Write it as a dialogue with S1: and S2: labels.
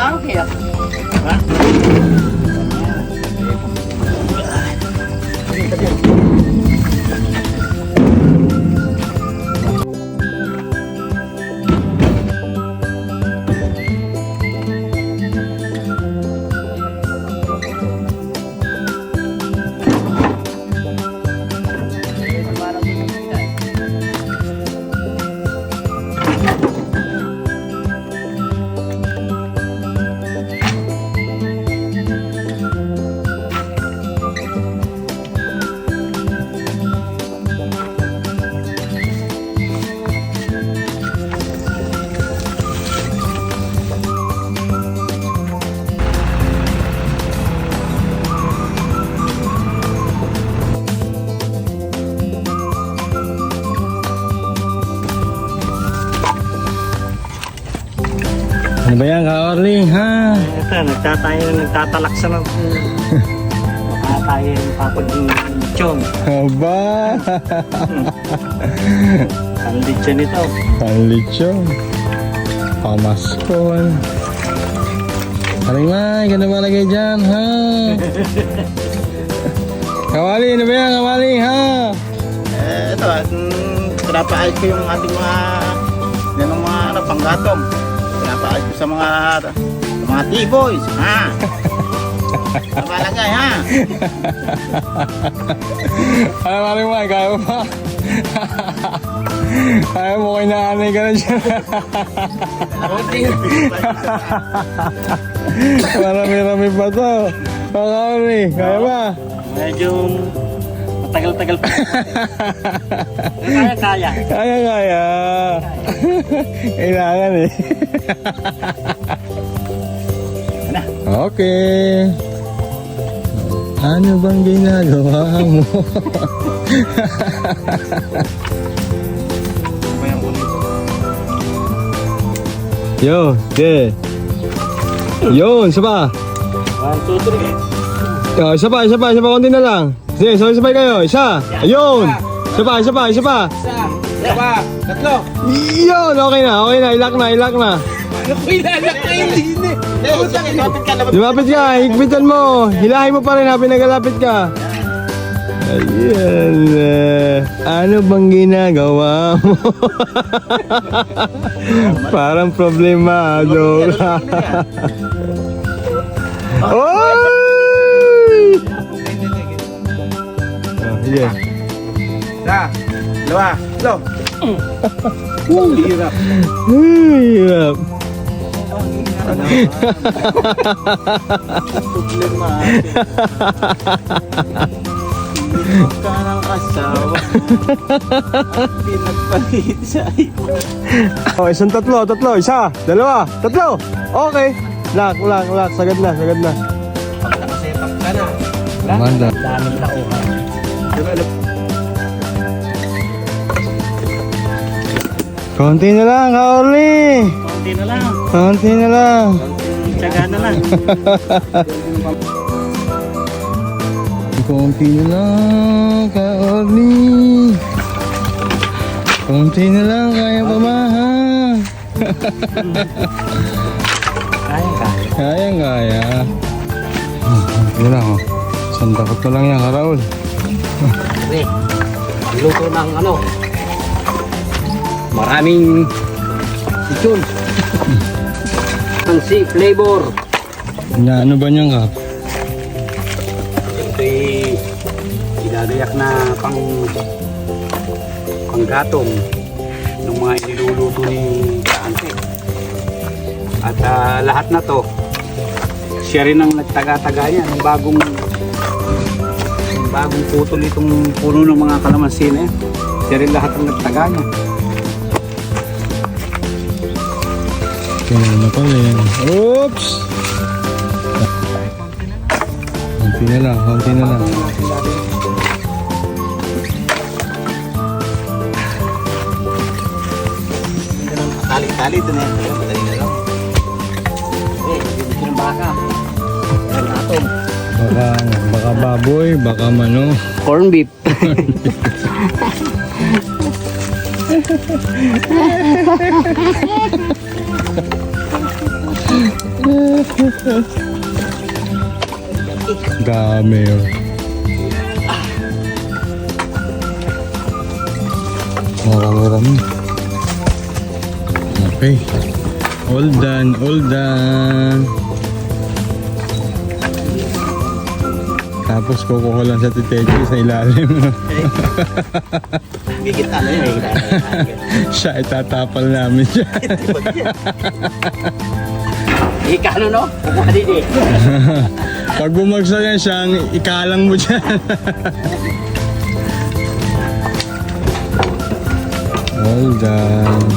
S1: lang kaya.
S2: Ha?
S3: Ano ba yan, Ka-Orly, ha?
S2: Ito, nagtatalaksa na. Baka tayo papag-chong.
S3: Aba!
S2: Ang lechon ito.
S3: Panlitsyon. Pamaskol. Aling May, ganda ba lagay dyan, ha? Kawali, ano ba yan, Kawali, ha?
S2: Ito, pinapaayos ko yung ating mga panggatong. Pinapaayos ko sa mga T-boys, ha? Nabalagay, ha?
S3: Ano, Aling May, kaya mo ba? Kaya mo kayo naanay ka na dyan. Marami-rami pa to. Kawali, kaya ba?
S2: Medyo matagal-tagal pa. Kaya.
S3: Kaya. Kailangan eh. Okay. Ano bang ginagawa mo? Yo, okay. Yun, isa pa.
S2: 1, 2, 3.
S3: Oh, isa pa, konti na lang. Sige, sabay kayo, isa. Ayun. Isa pa.
S2: Isa, dalawa, tatlo.
S3: Yun, okay na, ilak na. Lumapit ka, higpitan mo. Hilahin mo pa rin ha, pinagalapit ka. Ayan. Ano bang ginagawa mo? Parang problemado ka. Oy! Sige.
S2: Isa, dalawa, tatlo. Hirap.
S3: Hirap.
S2: Problema. Inom ka ng asawa. Pinagpalit sa iyo.
S3: Oh, isang tatlo. Isa, dalawa, tatlo. Okay. Lock. Sagad na.
S2: Pag nakasetup ka na.
S3: Manda.
S2: Daming tauhan.
S3: Konti na lang, Ka-Orly.
S2: Konti na lang.
S3: Konting
S2: Tsaga na lang.
S3: Konti na lang, Ka-Orly. Konti na lang, kaya pa ba, ha?
S2: Kaya.
S3: Kaya. Yun lang, oh. Sandakot na lang yan, Raul.
S1: Luto ng maraming lechon. Ang flavor.
S3: Ano ba niyan, Kap?
S1: Ito'y idadayak na panggatong ng mga iniluluto ni Kaante. At lahat na to, siya rin ang nagtaga-taga niya ng bagong putol itong puno ng mga kalamansi na yan. Siya rin lahat ang nagtaga niya.
S3: Kaya na pala yan. Oops! Konti na lang.
S2: Tali-tali ito na yan. Madali na lang.
S1: Ito ng baka. Ang atong.
S3: Baka baboy, baka mano.
S1: Corn beef.
S3: Dami oh. Marami. Okay. All done, all done. Tapos kukuha lang sa titechi sa ilalim.
S2: Gigit ano yun eh.
S3: Siya itatapal namin siya.
S2: Ikano no? Kukuha din eh.
S3: Pag bumagsak yan siyang ikalang mo dyan. All done.